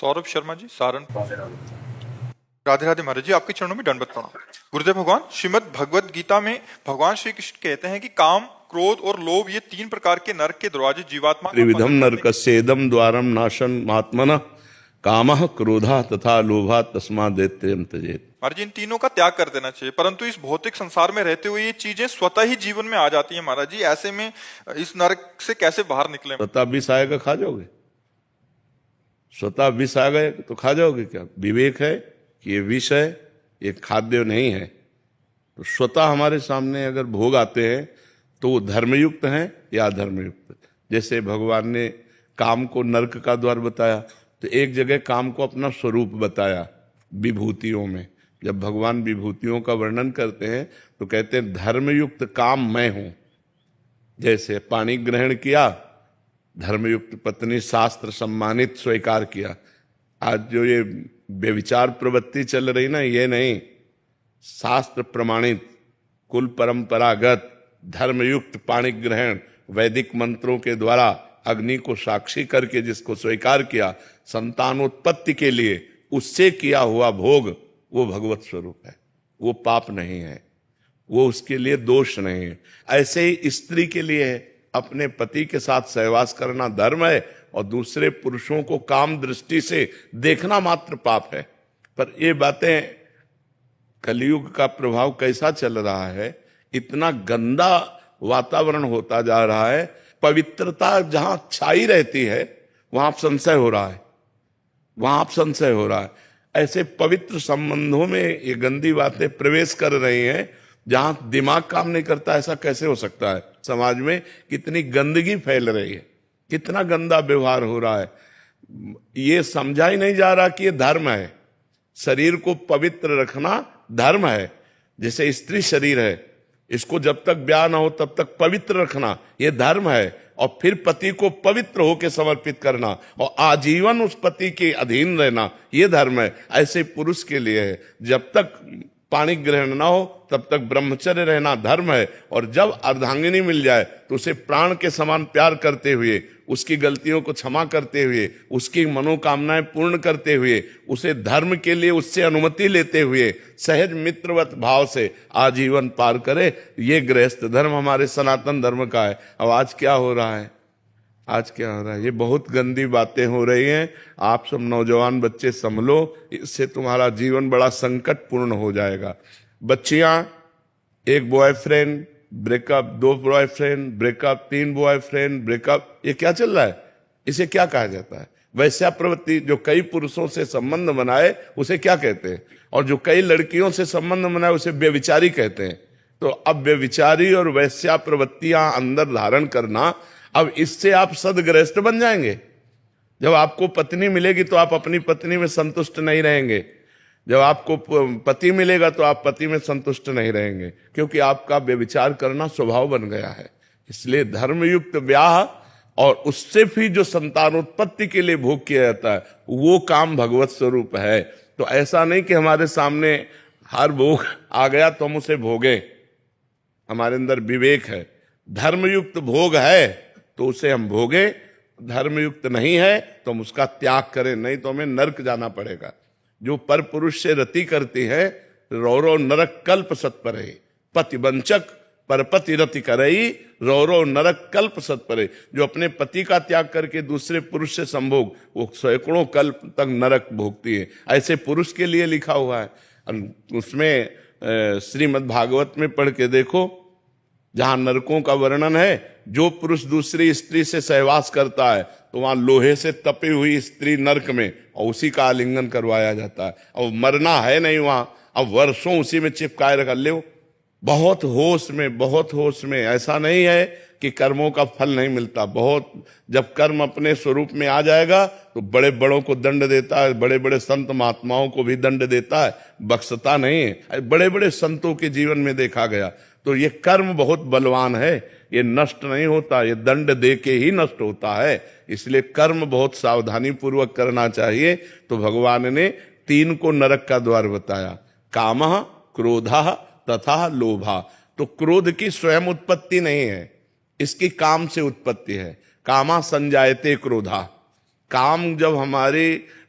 सौरभ शर्मा जी, सहारनपुर। राधे राधे महाराज जी, आपके चरणों में दंडवत प्रणाम। गुरुदेव भगवान, श्रीमद् भगवत गीता में भगवान श्री कृष्ण कहते हैं कि काम, क्रोध और लोभ ये 3 प्रकार के नरक के दरवाजे जीवात्मा को त्रिविधम नरकस्येदम द्वारम नाशन आत्मनः कामः क्रोधः तथा लोभः तस्माद् दैत्यं त्यजेत्। महाराज जी, इन तीनों का त्याग कर देना चाहिए, परंतु इस भौतिक संसार में रहते हुए ये चीजें स्वतः ही जीवन में आ जाती हैं। महाराज जी, ऐसे में इस नरक से कैसे बाहर निकले? स्वतः विष आएगा, खा जाओगे? स्वतः विष आ गए तो खा जाओगे क्या? विवेक है कि ये विष है, ये खाद्य नहीं है। तो स्वतः हमारे सामने अगर भोग आते हैं तो वो धर्मयुक्त हैं या अधर्मयुक्त। जैसे भगवान ने काम को नरक का द्वार बताया, तो एक जगह काम को अपना स्वरूप बताया विभूतियों में। जब भगवान विभूतियों का वर्णन करते हैं तो कहते हैं धर्मयुक्त काम मैं हूं। जैसे पानी ग्रहण किया, धर्मयुक्त पत्नी शास्त्र सम्मानित स्वीकार किया। आज जो ये व्यभिचार प्रवृत्ति चल रही ना, ये नहीं, शास्त्र प्रमाणित कुल परंपरागत धर्मयुक्त पाणी ग्रहण वैदिक मंत्रों के द्वारा अग्नि को साक्षी करके जिसको स्वीकार किया संतानोत्पत्ति के लिए, उससे किया हुआ भोग वो भगवत स्वरूप है, वो पाप नहीं है, वो उसके लिए दोष नहीं है। ऐसे ही स्त्री के लिए अपने पति के साथ सहवास करना धर्म है और दूसरे पुरुषों को काम दृष्टि से देखना मात्र पाप है। पर ये बातें, कलयुग का प्रभाव कैसा चल रहा है, इतना गंदा वातावरण होता जा रहा है। पवित्रता जहां छाई रहती है वहां आप संशय हो रहा है, वहां आप संशय हो रहा है। ऐसे पवित्र संबंधों में ये गंदी बातें प्रवेश कर रही हैं जहां दिमाग काम नहीं करता। ऐसा कैसे हो सकता है? समाज में कितनी गंदगी फैल रही है, कितना गंदा व्यवहार हो रहा है। ये समझा ही नहीं जा रहा कि ये धर्म है। शरीर को पवित्र रखना धर्म है। जैसे स्त्री शरीर है, इसको जब तक ब्याह ना हो तब तक पवित्र रखना ये धर्म है। और फिर पति को पवित्र होकर समर्पित करना और आजीवन उस पति के अधीन रहना ये धर्म है। ऐसे पुरुष के लिए है, जब तक पाणी ग्रहण ना हो तब तक ब्रह्मचर्य रहना धर्म है। और जब अर्धांगिनी मिल जाए तो उसे प्राण के समान प्यार करते हुए, उसकी गलतियों को क्षमा करते हुए, उसकी मनोकामनाएं पूर्ण करते हुए, उसे धर्म के लिए उससे अनुमति लेते हुए सहज मित्रवत भाव से आजीवन पार करे। ये गृहस्थ धर्म हमारे सनातन धर्म का है। अब आज क्या हो रहा है? आज क्या हो रहा है? ये बहुत गंदी बातें हो रही हैं। आप सब नौजवान बच्चे संभलो, इससे तुम्हारा जीवन बड़ा संकटपूर्ण हो जाएगा। बच्चियां, एक boyfriend breakup, 2 boyfriend breakup, 3 boyfriend breakup, ये क्या चल रहा है? इसे क्या कहा जाता है? वैश्या प्रवृत्ति। जो कई पुरुषों से संबंध बनाए उसे क्या कहते हैं? और जो कई लड़कियों से संबंध बनाए उसे व्यभिचारी कहते हैं। तो अब व्यभिचारी और वैश्या प्रवृत्तियां अंदर धारण करना, अब इससे आप सदगृहस्थ बन जाएंगे। जब आपको पत्नी मिलेगी तो आप अपनी पत्नी में संतुष्ट नहीं रहेंगे। जब आपको पति मिलेगा तो आप पति में संतुष्ट नहीं रहेंगे, क्योंकि आपका व्यभिचार करना स्वभाव बन गया है। इसलिए धर्मयुक्त ब्याह और उससे भी जो संतानोत्पत्ति के लिए भोग किया जाता है वो काम भगवत स्वरूप है। तो ऐसा नहीं कि हमारे सामने हर भोग आ गया तो हम उसे भोगे। हमारे अंदर विवेक है, धर्मयुक्त भोग है तो उसे हम भोगे, धर्मयुक्त नहीं है तो हम उसका त्याग करें, नहीं तो हमें नरक जाना पड़ेगा। जो पर पुरुष से रति करती है, रौरो नरक कल्प सत्परे, पति वंचक परपति रति करई, रौरो नरक कल्प सत्परे। जो अपने पति का त्याग करके दूसरे पुरुष से संभोग, वो सैकड़ों कल्प तक नरक भोगती है। ऐसे पुरुष के लिए लिखा हुआ है। उसमें श्रीमद् भागवत में पढ़ के देखो, जहां नरकों का वर्णन है, जो पुरुष दूसरी स्त्री से सहवास करता है तो वहां लोहे से तपी हुई स्त्री नरक में, और उसी का आलिंगन करवाया जाता है। अब मरना है नहीं वहां, अब वर्षों उसी में चिपकाए रख ले। बहुत होश में, बहुत होश में। ऐसा नहीं है कि कर्मों का फल नहीं मिलता। बहुत, जब कर्म अपने स्वरूप में आ जाएगा तो बड़े बड़ों को दंड देता है, बड़े बड़े संत महात्माओं को भी दंड देता है, बख्शता नहीं है। बड़े बड़े संतों के जीवन में देखा गया। तो ये कर्म बहुत बलवान है, ये नष्ट नहीं होता, ये दंड दे के ही नष्ट होता है। इसलिए कर्म बहुत सावधानी पूर्वक करना चाहिए। तो भगवान ने 3 को नरक का द्वार बताया, कामः, क्रोधः तथा लोभा। तो क्रोध की स्वयं उत्पत्ति नहीं है, इसकी काम से उत्पत्ति है। कामा संजायते क्रोधा। काम जब हमारे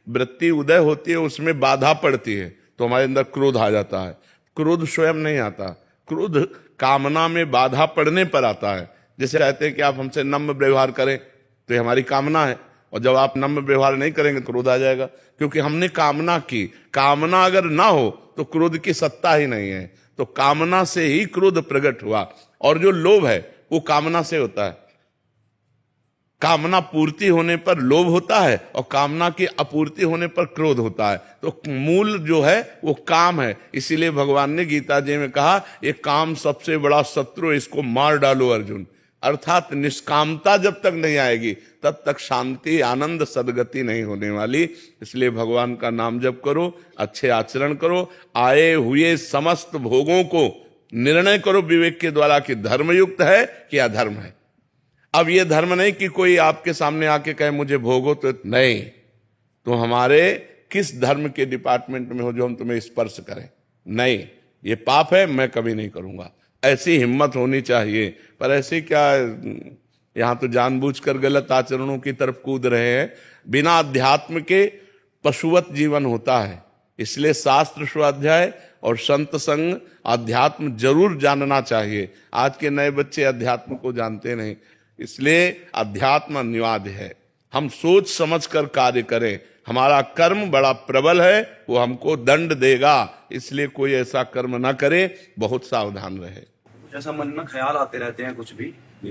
वृत्ति उदय होती है, उसमें बाधा पड़ती है तो हमारे अंदर क्रोध आ जाता है। क्रोध स्वयं नहीं आता, क्रोध कामना में बाधा पड़ने पर आता है। जैसे कहते हैं कि आप हमसे नम्र व्यवहार करें, तो ये हमारी कामना है, और जब आप नम्र व्यवहार नहीं करेंगे तो क्रोध आ जाएगा, क्योंकि हमने कामना की। कामना अगर ना हो तो क्रोध की सत्ता ही नहीं है, तो कामना से ही क्रोध प्रकट हुआ। और जो लोभ है वो कामना से होता है। कामना पूर्ति होने पर लोभ होता है और कामना की अपूर्ति होने पर क्रोध होता है। तो मूल जो है वो काम है। इसीलिए भगवान ने गीता जी में कहा, ये काम सबसे बड़ा शत्रु, इसको मार डालो अर्जुन। अर्थात निष्कामता जब तक नहीं आएगी तब तक शांति, आनंद, सदगति नहीं होने वाली। इसलिए भगवान का नाम जप करो, अच्छे आचरण करो, आए हुए समस्त भोगों को निर्णय करो विवेक के द्वारा कि धर्मयुक्त है कि अधर्म है। अब ये धर्म नहीं कि कोई आपके सामने आके कहे मुझे भोगो, तो नहीं, तो हमारे किस धर्म के डिपार्टमेंट में हो जो हम तुम्हें स्पर्श करें? नहीं, ये पाप है, मैं कभी नहीं करूंगा। ऐसी हिम्मत होनी चाहिए। पर ऐसे क्या, यहां तो जानबूझकर गलत आचरणों की तरफ कूद रहे हैं। बिना अध्यात्म के पशुवत जीवन होता है। इसलिए शास्त्र स्वाध्याय और संत संग, अध्यात्म जरूर जानना चाहिए। आज के नए बच्चे अध्यात्म को जानते नहीं, इसलिए अध्यात्म अनिवार्य है। हम सोच समझ कर कार्य करें। हमारा कर्म बड़ा प्रबल है, वो हमको दंड देगा, इसलिए कोई ऐसा कर्म ना करे, बहुत सावधान रहे। जैसा मन में ख्याल आते रहते हैं कुछ भी,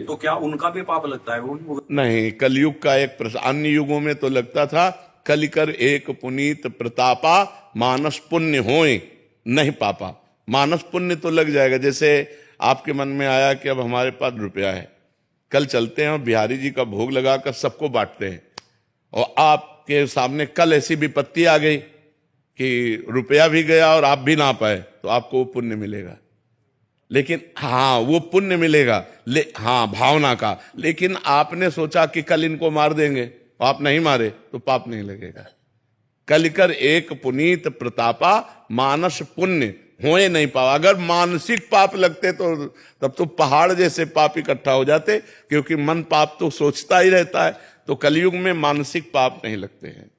तो क्या उनका भी पाप लगता है? वो नहीं, कलयुग का एक प्रश्न। अन्य युगों में तो लगता था कलिकर एक पुनीत प्रतापा, मानस पुण्य होए नहीं पापा। मानस पुण्य तो लग जाएगा। जैसे आपके मन में आया कि अब हमारे पास रुपया है, कल चलते हैं और बिहारी जी का भोग लगाकर सबको बांटते हैं, और आपके सामने कल ऐसी विपत्ति आ गई कि रुपया भी गया और आप भी ना पाए, तो आपको वो पुण्य मिलेगा। लेकिन हाँ, वो पुण्य मिलेगा, हाँ, भावना का। लेकिन आपने सोचा कि कल इनको मार देंगे, आप नहीं मारे, तो पाप नहीं लगेगा। कलिकर एक पुनीत प्रतापा, मानस पुण्य होए नहीं पावा। अगर मानसिक पाप लगते तो तब तो पहाड़ जैसे पाप इकट्ठा हो जाते, क्योंकि मन पाप तो सोचता ही रहता है। तो कलयुग में मानसिक पाप नहीं लगते हैं।